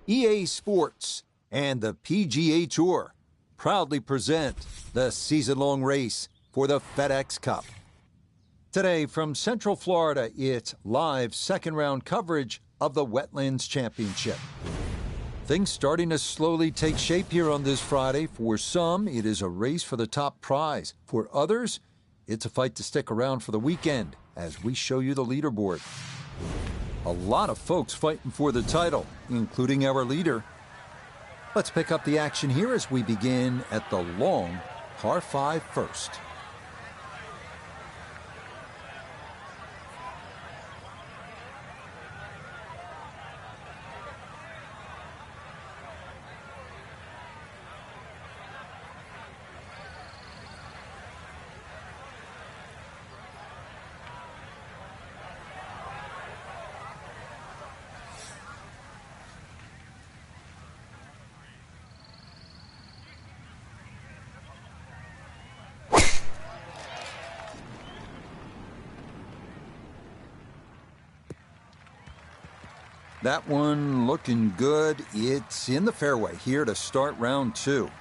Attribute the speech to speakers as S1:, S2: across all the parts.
S1: EA Sports, and the PGA Tour proudly present the season-long race for the FedEx Cup. Today from Central Florida, it's live second-round coverage of the Wetlands Championship. Things starting to slowly take shape here on this Friday. For some, it is a race for the top prize. For others, it's a fight to stick around for the weekend as we show you the leaderboard. A lot of folks fighting for the title, including our leader. Let's pick up the action here as we begin at the long par 5 first. That one looking good. It's in the fairway here to start round 2.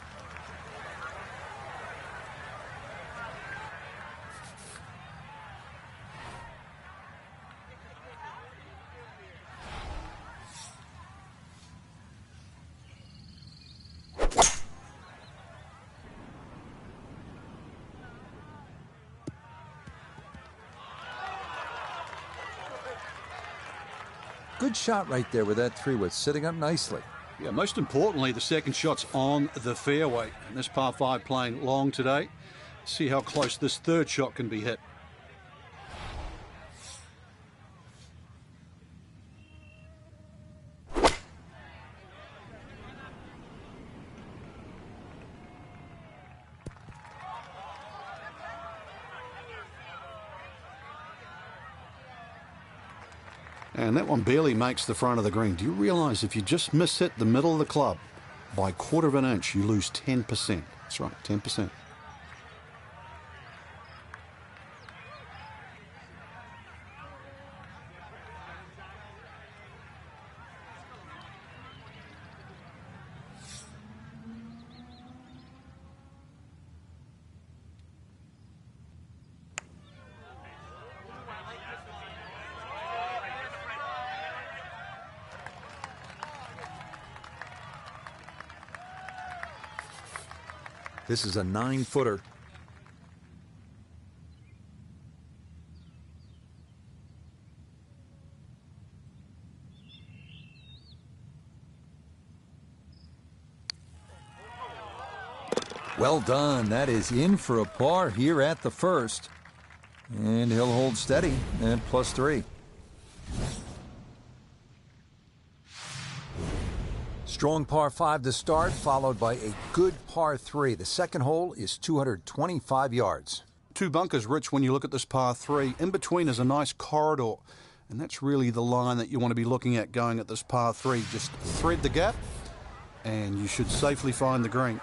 S1: Good shot right there with that 3-wood, sitting up nicely.
S2: Yeah, most importantly, the second shot's on the fairway. And this par 5 playing long today. See how close this third shot can be hit. And that one barely makes the front of the green. Do you realize if you just miss hit the middle of the club by 1/4 of an inch, you lose 10%? That's right, 10%.
S1: This is a 9-footer. Well done. That is in for a par here at the first. And he'll hold steady at +3. Strong par 5 to start, followed by a good par 3. The second hole is 225 yards.
S2: 2 bunkers, Rich, when you look at this par 3. In between is a nice corridor, and that's really the line that you want to be looking at going at this par 3. Just thread the gap, and you should safely find the green.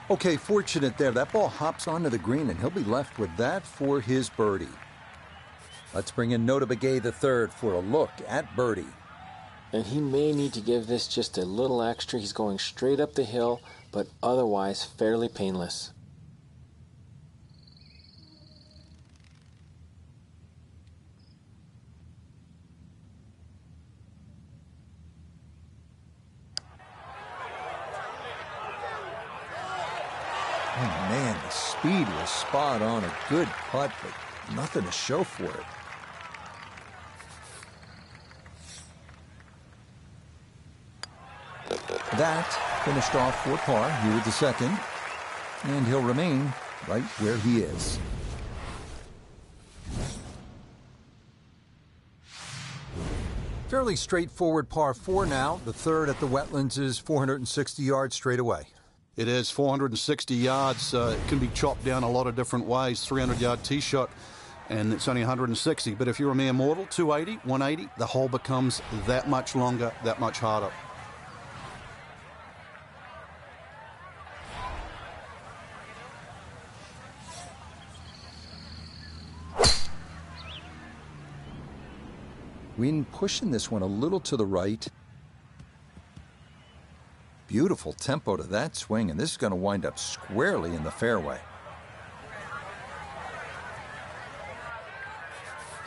S1: Okay, fortunate there. That ball hops onto the green, and he'll be left with that for his birdie. Let's bring in Nota Begay III for a look at birdie.
S3: And he may need to give this just a little extra. He's going straight up the hill, but otherwise fairly painless.
S1: Oh, man, the speed was spot on. A good putt, but nothing to show for it. That finished off for par here with the second, and he'll remain right where he is. Fairly straightforward par 4 now. The third at the Wetlands is 460 yards straight away.
S2: It is 460 yards. It can be chopped down a lot of different ways. 300-yard tee shot, and it's only 160. But if you're a mere mortal, 280, 180, the hole becomes that much longer, that much harder.
S1: Wind pushing this one a little to the right. Beautiful tempo to that swing, and this is going to wind up squarely in the fairway.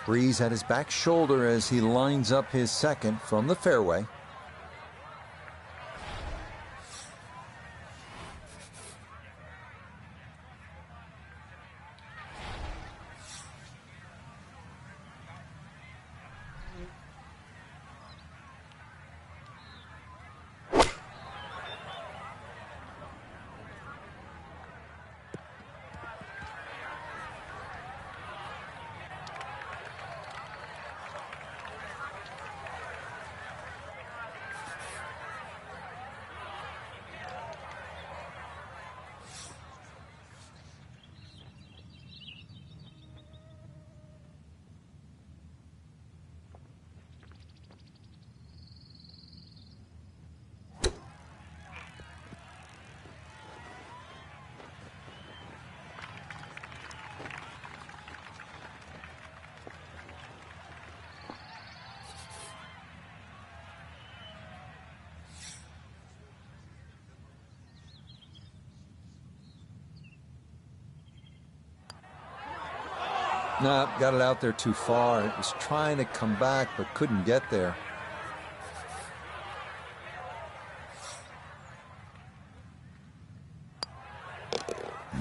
S1: Breeze at his back shoulder as he lines up his second from the fairway. No, got it out there too far. It was trying to come back, but couldn't get there.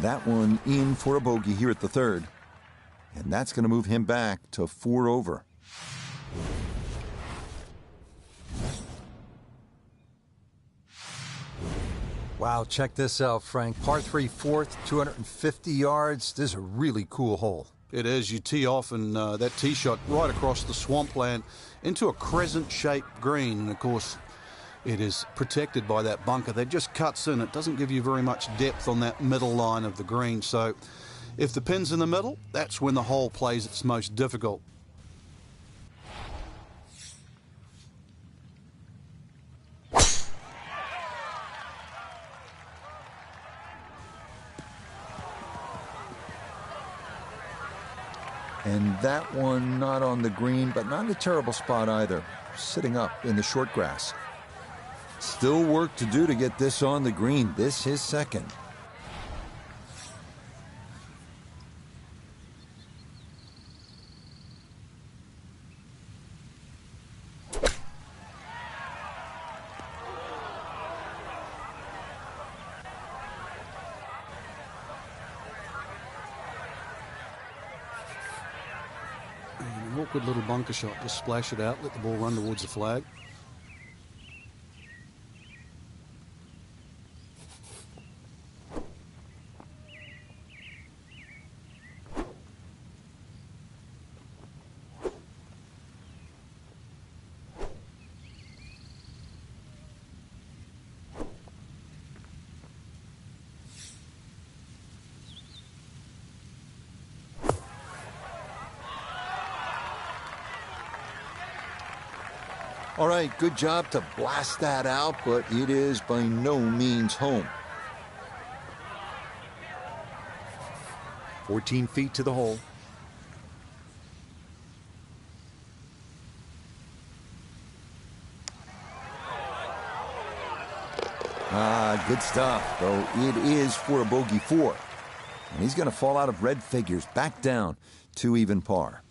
S1: That one in for a bogey here at the third. And that's going to move him back to 4 over. Wow, check this out, Frank. Par 3 fourth, 250 yards. This is a really cool hole.
S2: It is. You tee off and that tee shot right across the swampland into a crescent-shaped green. And, of course, it is protected by that bunker that just cuts in. It doesn't give you very much depth on that middle line of the green. So if the pin's in the middle, that's when the hole plays its most difficult.
S1: And that one not on the green, but not in a terrible spot either. Sitting up in the short grass. Still work to do to get this on the green. This his second.
S2: An awkward little bunker shot. Just splash it out, let the ball run towards the flag.
S1: All right, good job to blast that out, but it is by no means home. 14 feet to the hole. Good stuff, though it is for a bogey 4. And he's going to fall out of red figures, back down to even par.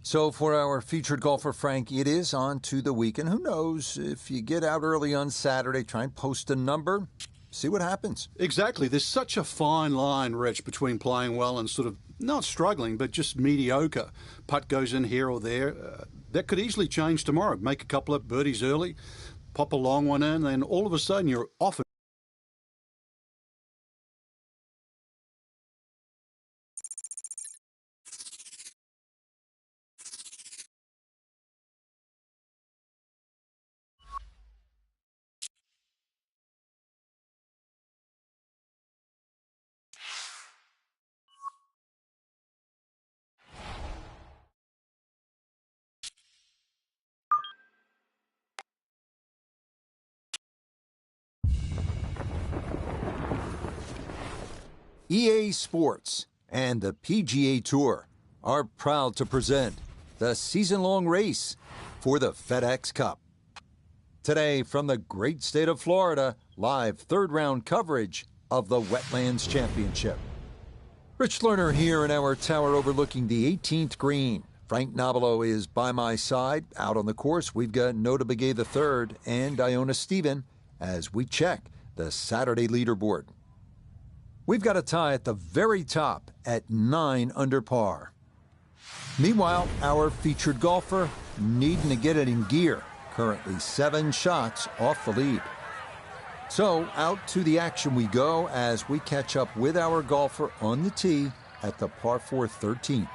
S1: So for our featured golfer, Frank, it is on to the weekend. Who knows, if you get out early on Saturday, try and post a number, see what happens.
S2: Exactly. There's such a fine line, Rich, between playing well and sort of not struggling, but just mediocre. Putt goes in here or there. That could easily change tomorrow. Make a couple of birdies early, pop a long one in, and all of a sudden you're off
S1: EA Sports and the PGA Tour are proud to present the season-long race for the FedEx Cup. Today, from the great state of Florida, live third-round coverage of the Wetlands Championship. Rich Lerner here in our tower overlooking the 18th green. Frank Nobilo is by my side. Out on the course, we've got Nota Begay III and Iona Stephen as we check the Saturday leaderboard. We've got a tie at the very top at 9 under par. Meanwhile, our featured golfer needing to get it in gear, currently 7 shots off the lead. So out to the action we go as we catch up with our golfer on the tee at the par 4 13th.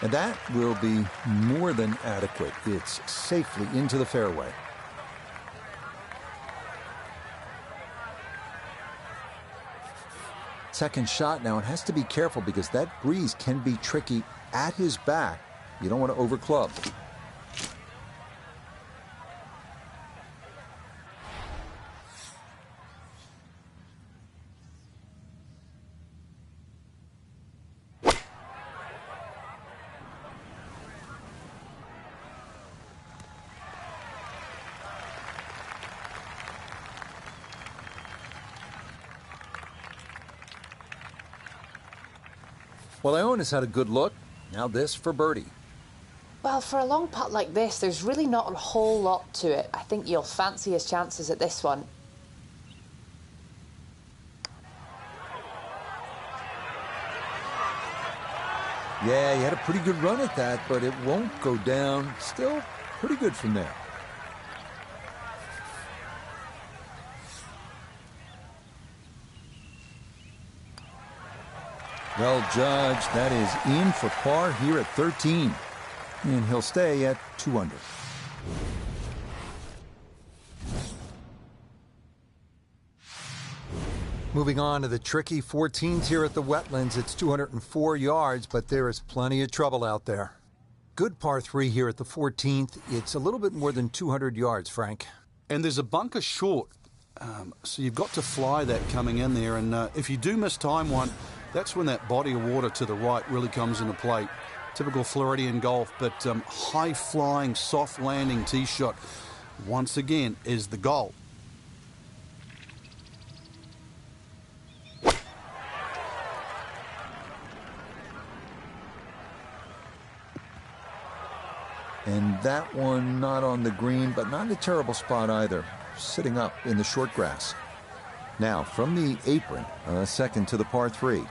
S1: And that will be more than adequate. It's safely into the fairway. Second shot now, and has to be careful because that breeze can be tricky at his back. You don't want to overclub. Well, Iona's had a good look. Now this for birdie.
S4: Well, for a long putt like this, there's really not a whole lot to it. I think you'll fancy his chances at this one.
S1: Yeah, he had a pretty good run at that, but it won't go down. Still pretty good from there. Well judged. That is in for par here at 13. And he'll stay at 2 under. Moving on to the tricky 14s here at the Wetlands. It's 204 yards, but there is plenty of trouble out there. Good par 3 here at the 14th. It's a little bit more than 200 yards, Frank.
S2: And there's a bunker short, so you've got to fly that coming in there. And if you do miss time one, that's when that body of water to the right really comes into play. Typical Floridian golf, but high-flying, soft-landing tee shot, once again, is the goal.
S1: And that one not on the green, but not in a terrible spot either, sitting up in the short grass. Now, from the apron, second to the par 3.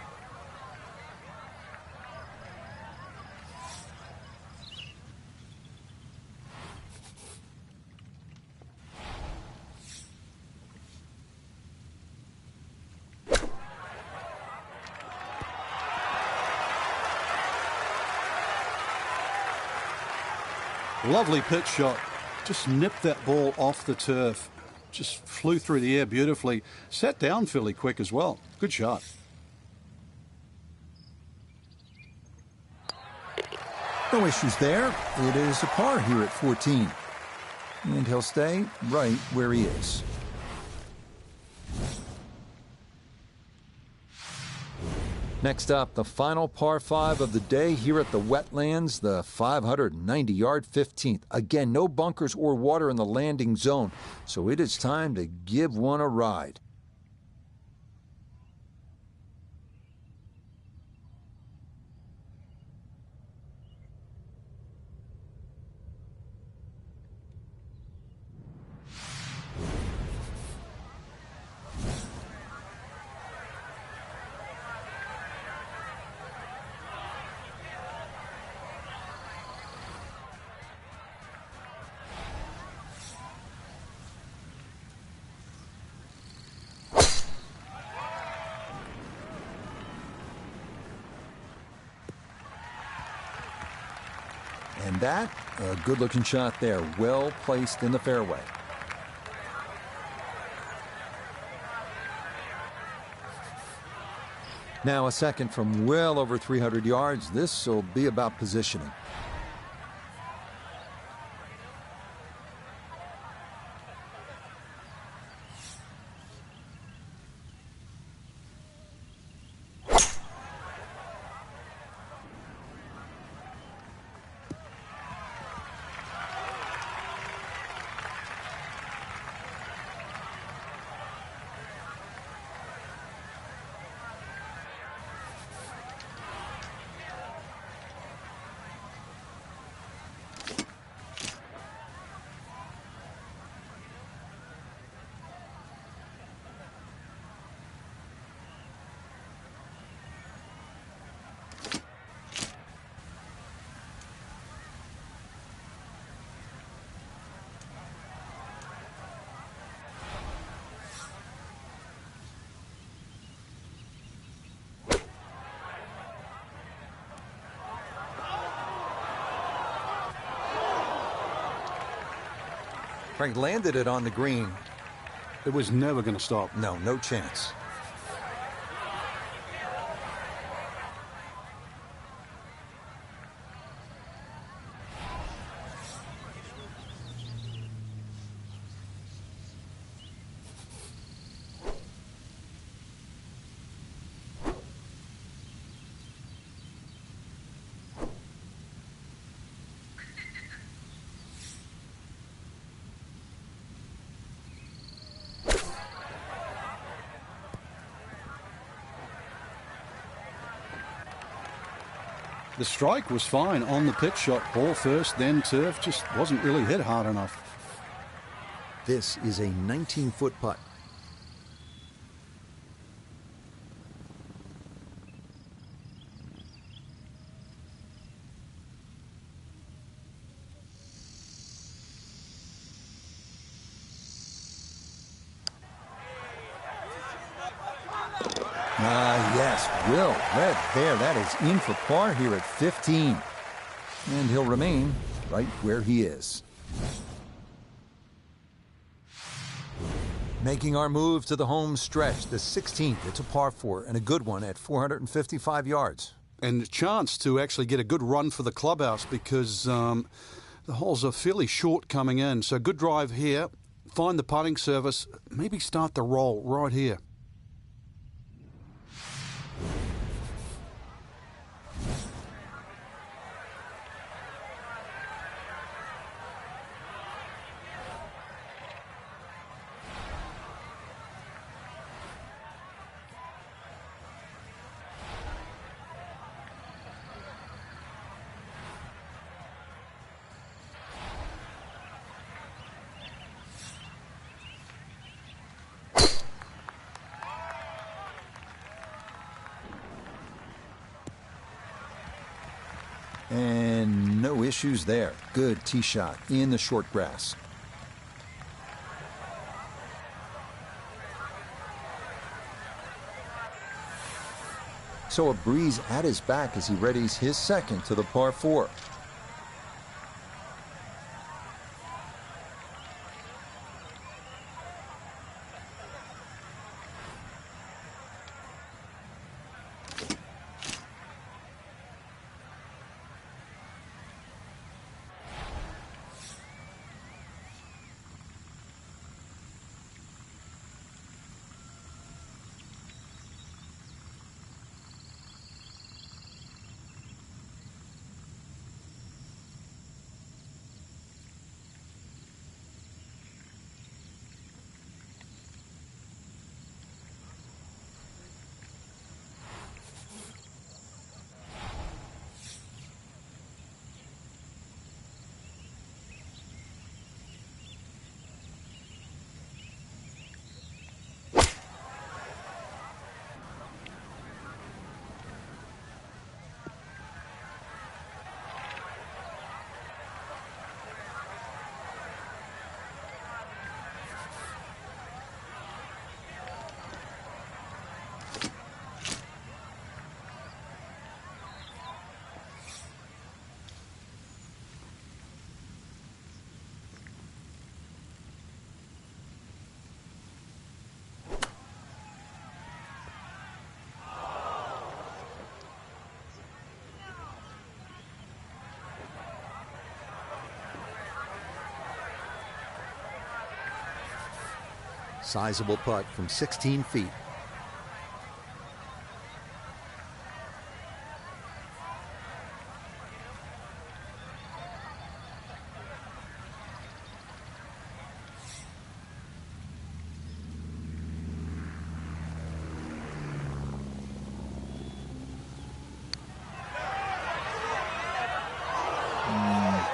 S2: Lovely pitch shot. Just nipped that ball off the turf. Just flew through the air beautifully. Sat down fairly quick as well. Good shot.
S1: No issues there. It is a par here at 14. And he'll stay right where he is. Next up, the final par 5 of the day here at the Wetlands, the 590-yard 15th. Again, no bunkers or water in the landing zone, so it is time to give one a ride. And that, a good-looking shot there, well placed in the fairway. Now a second from well over 300 yards. This will be about positioning. Frank landed it on the green.
S2: It was never going to stop.
S1: No, no chance.
S2: The strike was fine on the pitch shot. Ball first, then turf. Just wasn't really hit hard enough.
S1: This is a 19-foot putt. Yes, Will Red there. That is in for par here at 15. And he'll remain right where he is. Making our move to the home stretch, the 16th. It's a par 4 and a good one at 455 yards.
S2: And a chance to actually get a good run for the clubhouse because the holes are fairly short coming in. So good drive here. Find the putting surface. Maybe start the roll right here.
S1: And no issues there. Good tee shot in the short grass. So a breeze at his back as he readies his second to the par 4. Sizable putt from 16 feet.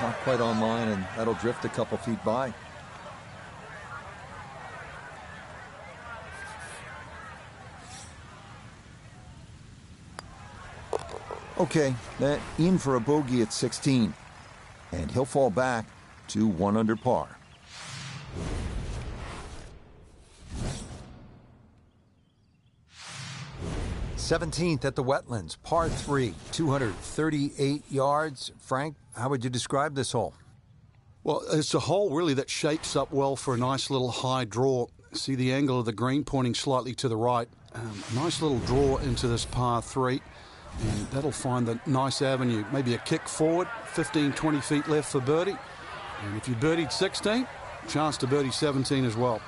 S1: Not quite online, and that'll drift a couple feet by. Okay, that in for a bogey at 16. And he'll fall back to 1 under par. '17th at the Wetlands, par 3, 238 yards. Frank, how would you describe this hole?
S2: Well, it's a hole really that shapes up well for a nice little high draw. See the angle of the green pointing slightly to the right. Nice little draw into this par 3. And that'll find a nice avenue. Maybe a kick forward, 15, 20 feet left for birdie. And if you birdied 16, chance to birdie 17 as well.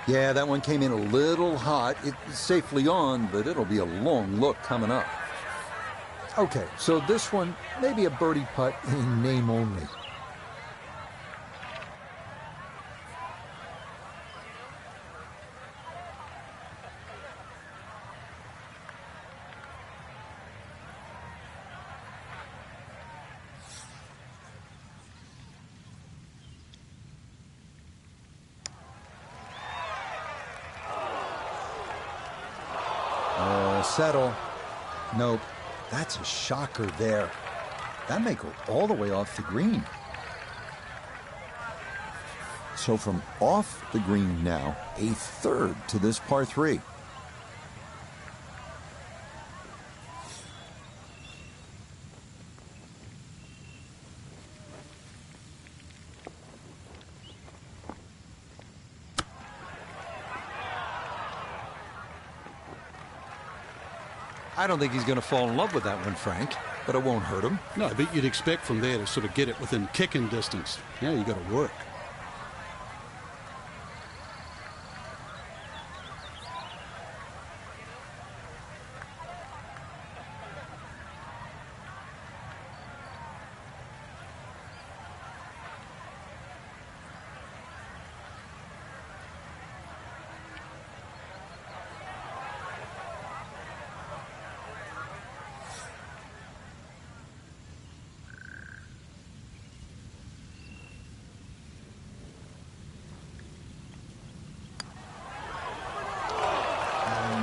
S1: Yeah, that one came in a little hot. It's safely on, but it'll be a long look coming up. Okay, so this one, maybe a birdie putt in name only. Settle. Nope. That's a shocker there. That may go all the way off the green. So from off the green now, a third to this par 3. I don't think he's going to fall in love with that one, Frank, but it won't hurt him.
S2: No, but you'd expect from there to sort of get it within kicking distance. Now you got to work.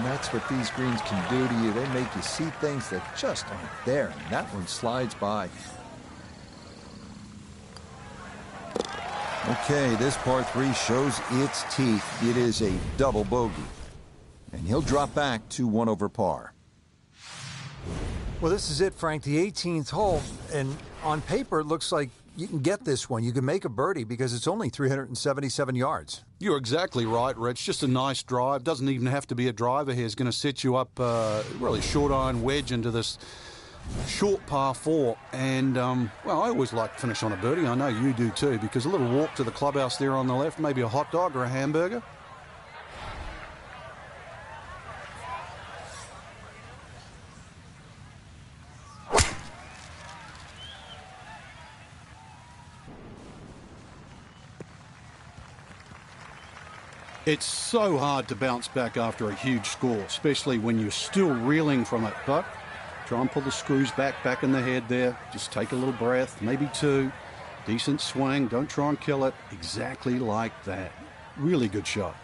S1: That's what these greens can do to you. They make you see things that just aren't there, and that one slides by. Okay, this par 3 shows its teeth. It is a double bogey, and he'll drop back to 1 over par.
S5: Well, this is it, Frank, the 18th hole, and on paper it looks like you can get this one. You can make a birdie because it's only 377 yards.
S2: You're exactly right, Rich. Just a nice drive. Doesn't even have to be a driver here. It's going to set you up really short iron wedge into this Short par 4, and well, I always like to finish on a birdie. I know you do too, because a little walk to the clubhouse there on the left, maybe a hot dog or a hamburger. It's so hard to bounce back after a huge score, especially when you're still reeling from it. But try and pull the screws back in the head there. Just take a little breath, maybe 2. Decent swing. Don't try and kill it. Exactly like that. Really good shot.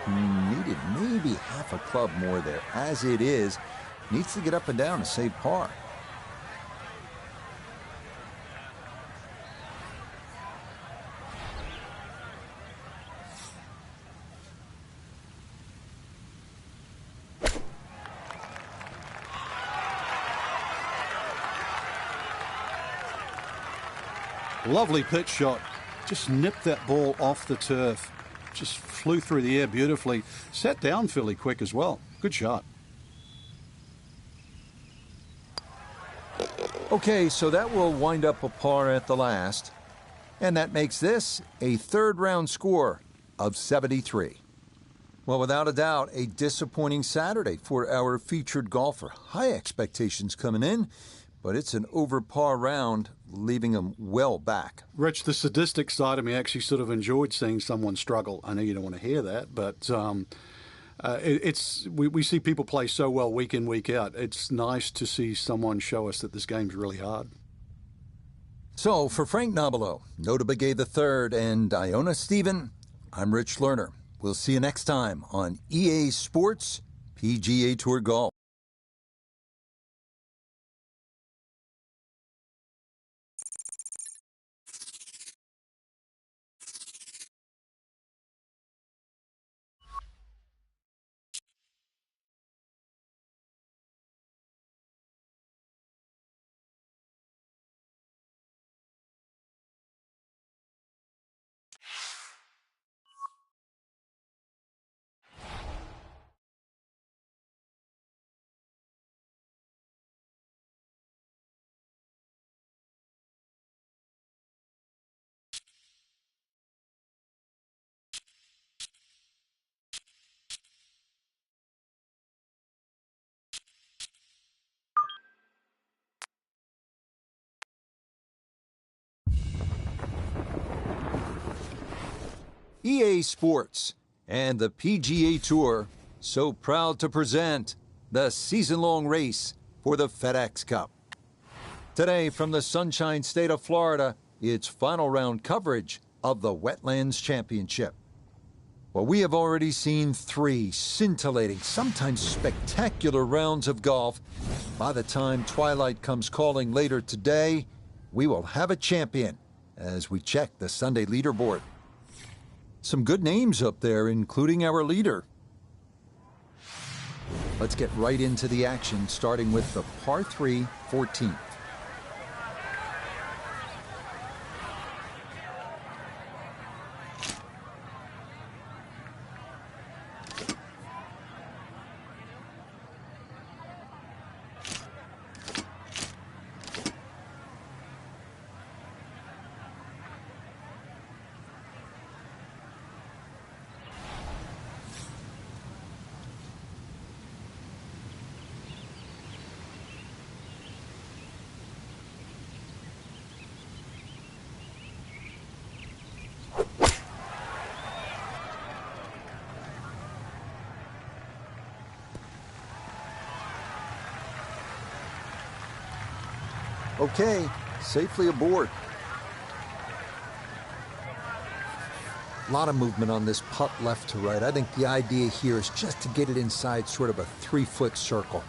S1: Needed maybe half a club more there. As it is, needs to get up and down to save par.
S2: Lovely pitch shot. Just nipped that ball off the turf. Just flew through the air beautifully. Sat down fairly quick as well. Good shot.
S1: Okay, so that will wind up a par at the last. And that makes this a third round score of 73. Well, without a doubt, a disappointing Saturday for our featured golfer. High expectations coming in, but it's an over par round, leaving him well back.
S2: Rich, the sadistic side of me actually sort of enjoyed seeing someone struggle. I know you don't want to hear that, but we see people play so well week in, week out. It's nice to see someone show us that this game's really hard.
S1: So, for Frank Nobilo, Nota Begay III, and Iona Stephen, I'm Rich Lerner. We'll see you next time on EA Sports PGA Tour Golf. EA Sports and the PGA Tour so proud to present the season-long race for the FedEx Cup. Today, from the Sunshine State of Florida, it's final round coverage of the Wetlands Championship. Well, we have already seen 3 scintillating, sometimes spectacular rounds of golf. By the time twilight comes calling later today, we will have a champion as we check the Sunday leaderboard. Some good names up there, including our leader. Let's get right into the action, starting with the par 3 14th. Okay, safely aboard.
S5: A lot of movement on this putt left to right. I think the idea here is just to get it inside sort of a 3-foot circle.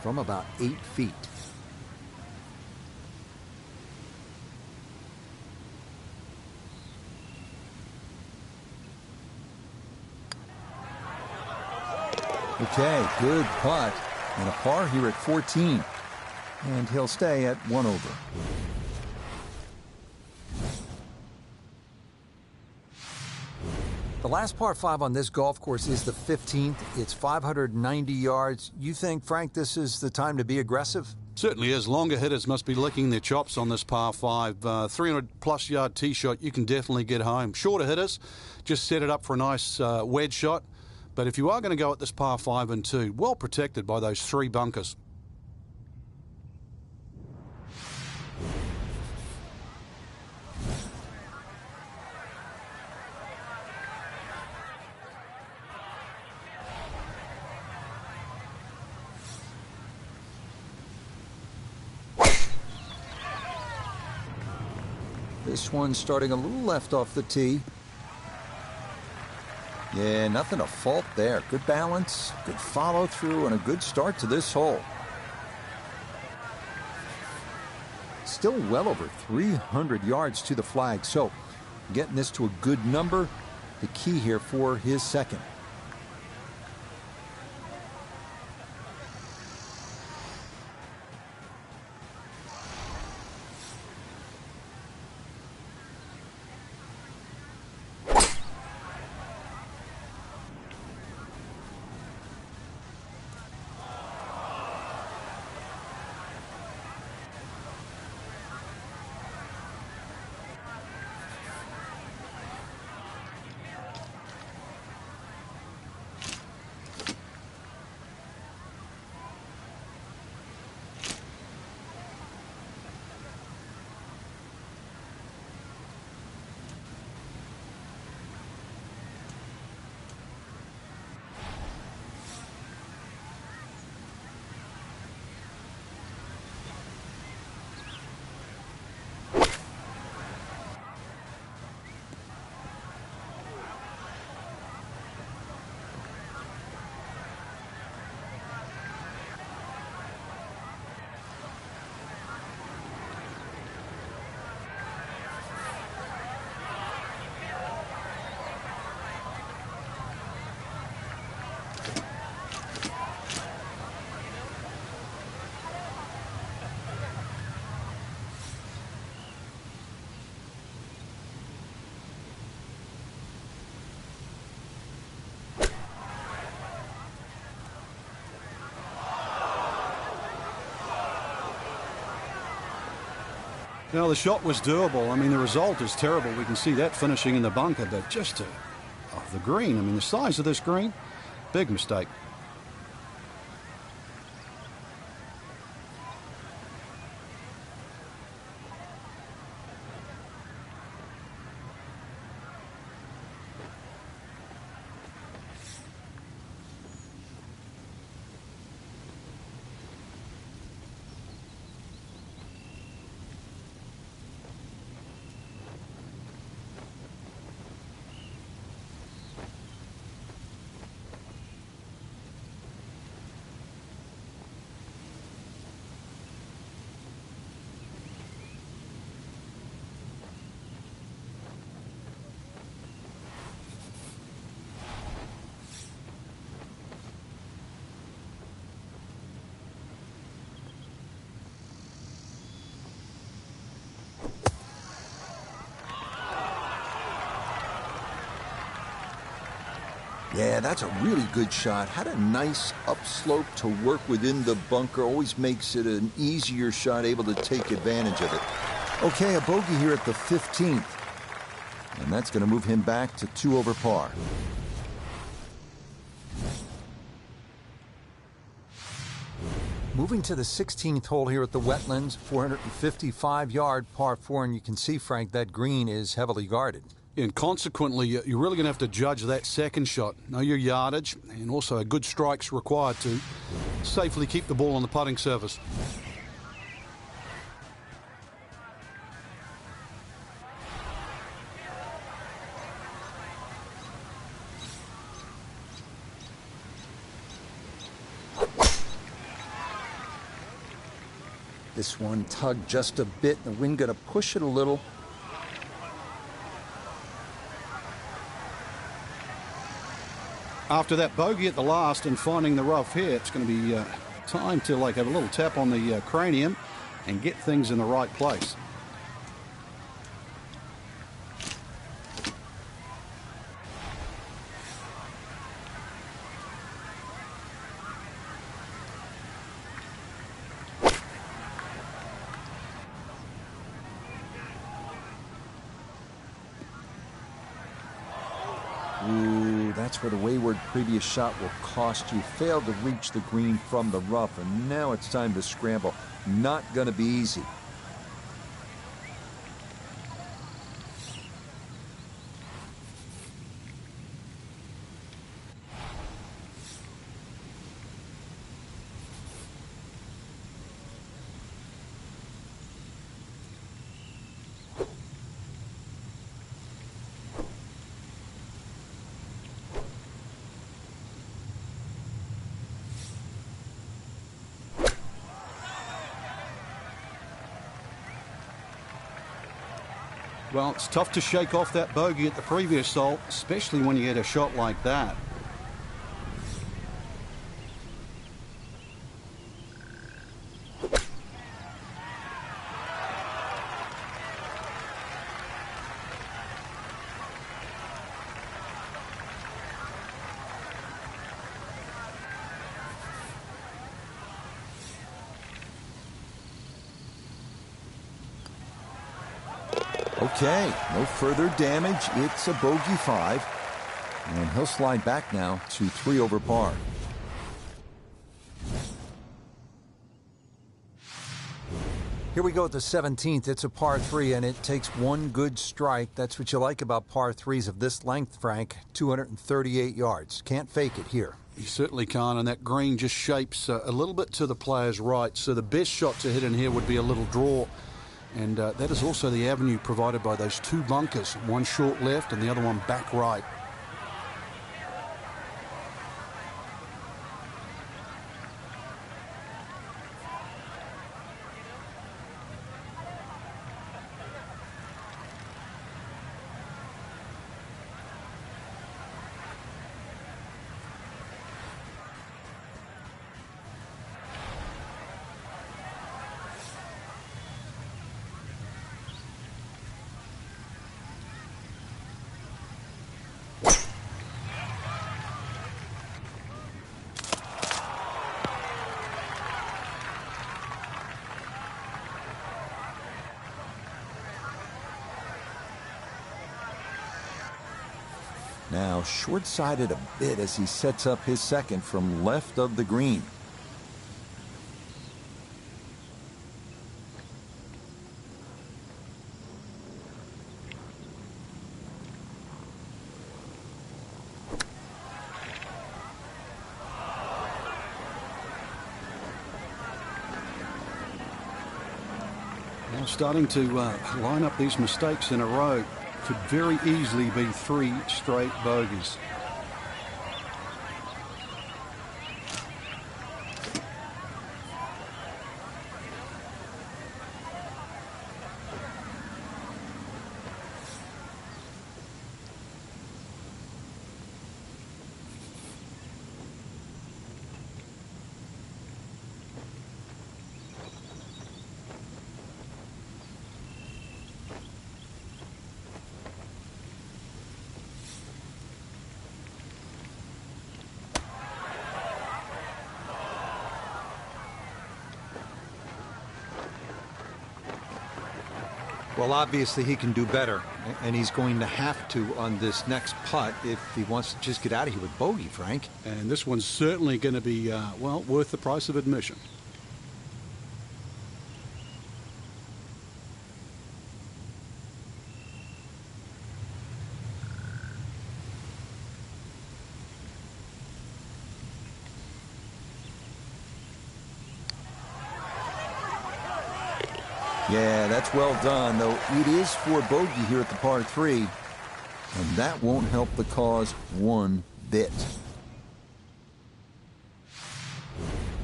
S5: From about 8 feet.
S1: Okay, good putt. And a par here at 14. And he'll stay at 1 over.
S5: The last par 5 on this golf course is the 15th. It's 590 yards. You think, Frank, this is the time to be aggressive?
S2: Certainly is. Longer hitters must be licking their chops on this par 5. 300-plus yard tee shot, you can definitely get home. Shorter hitters, just set it up for a nice wedge shot. But if you are going to go at this par 5 and 2, well protected by those 3 bunkers.
S1: This one's starting a little left off the tee. Yeah, nothing to fault there. Good balance, good follow through, and a good start to this hole. Still well over 300 yards to the flag, so getting this to a good number, the key here for his second.
S2: Now, the shot was doable. I mean, the result is terrible. We can see that finishing in the bunker, but just the green. I mean, the size of this green, big mistake.
S1: Yeah, that's a really good shot. Had a nice upslope to work within the bunker. Always makes it an easier shot, able to take advantage of it. Okay, a bogey here at the 15th. And that's going to move him back to 2 over par.
S5: Moving to the 16th hole here at the Wetlands, 455-yard par 4, and you can see, Frank, that green is heavily guarded.
S2: And consequently, you're really going to have to judge that second shot. Know your yardage, and also a good strike's required to safely keep the ball on the putting surface.
S1: This one tugged just a bit, the wind going to push it a little.
S2: After that bogey at the last and finding the rough here, it's going to be time to have a little tap on the cranium and get things in the right place.
S1: Ooh, that's where the wayward previous shot will cost you. Failed to reach the green from the rough, and now it's time to scramble. Not going to be easy.
S2: Well, it's tough to shake off that bogey at the previous hole, especially when you get a shot like that.
S1: Okay, no further damage. It's a bogey 5. And he'll slide back now to 3 over par.
S5: Here we go at the 17th. It's a par 3, and it takes one good strike. That's what you like about par 3s of this length, Frank. 238 yards. Can't fake it here.
S2: You certainly can't, and that green just shapes a little bit to the player's right. So the best shot to hit in here would be a little draw. And that is also the avenue provided by those 2 bunkers, one short left and the other one back right.
S1: Now short-sided a bit as he sets up his second from left of the green.
S2: Now starting to line up these mistakes in a row. Could very easily be 3 straight bogeys.
S5: Well, obviously he can do better, and he's going to have to on this next putt if he wants to just get out of here with bogey, Frank.
S2: And this one's certainly going to be, well, worth the price of admission.
S1: Yeah, that's well done, though it is for bogey here at the par 3, and that won't help the cause one bit.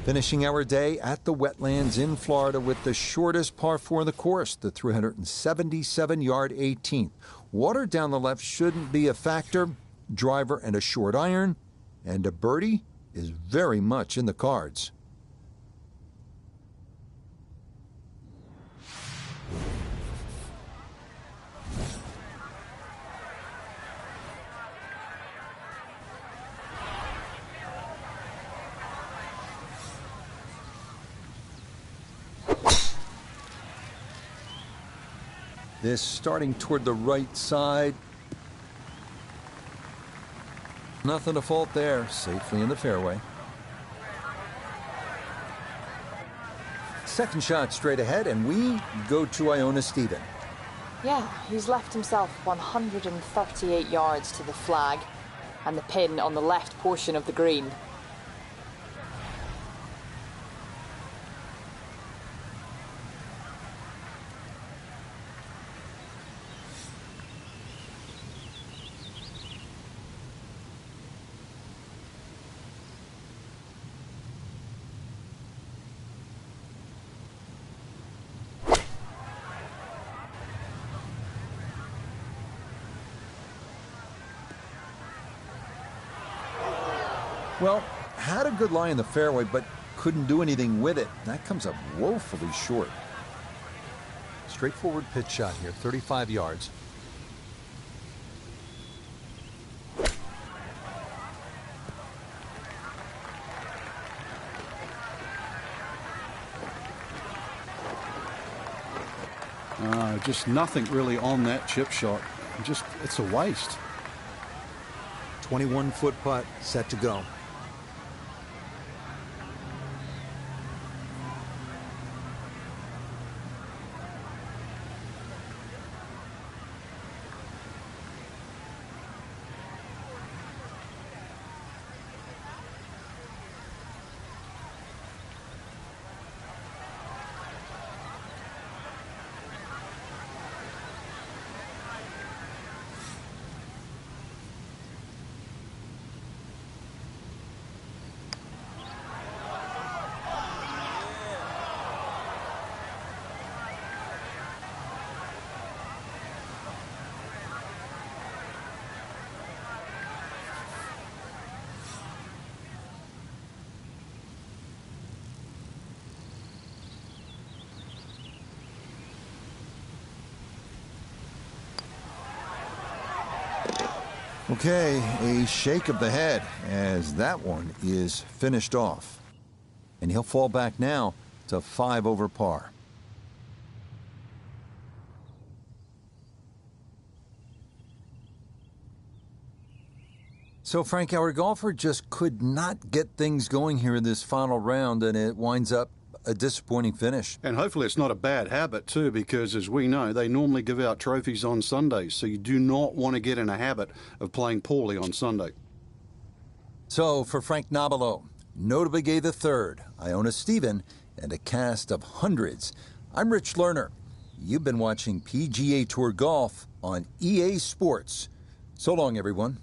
S5: Finishing our day at the wetlands in Florida with the shortest par 4 of the course, the 377-yard 18th. Water down the left shouldn't be a factor. Driver and a short iron, and a birdie is very much in the cards. This starting toward the right side. Nothing to fault there. Safely in the fairway. Second shot straight ahead, and we go to Iona Stephen.
S4: Yeah, he's left himself 138 yards to the flag and the pin on the left portion of the green.
S5: Well, had a good lie in the fairway, but couldn't do anything with it. That comes up woefully short. Straightforward pitch shot here, 35 yards.
S2: Just nothing really on that chip shot. It's a waste.
S5: 21-foot putt, set to go. Okay, a shake of the head as that one is finished off. And he'll fall back now to 5 over par. So, Frank, our golfer just could not get things going here in this final round, and it winds up a disappointing finish.
S2: And hopefully it's not a bad habit too, because as we know, they normally give out trophies on Sundays, so you do not want to get in a habit of playing poorly on Sunday.
S5: So for Frank Nobilo, Notabegay III, Iona Stephen, and a cast of hundreds, I'm Rich Lerner. You've been watching PGA Tour Golf on EA Sports. So long, everyone.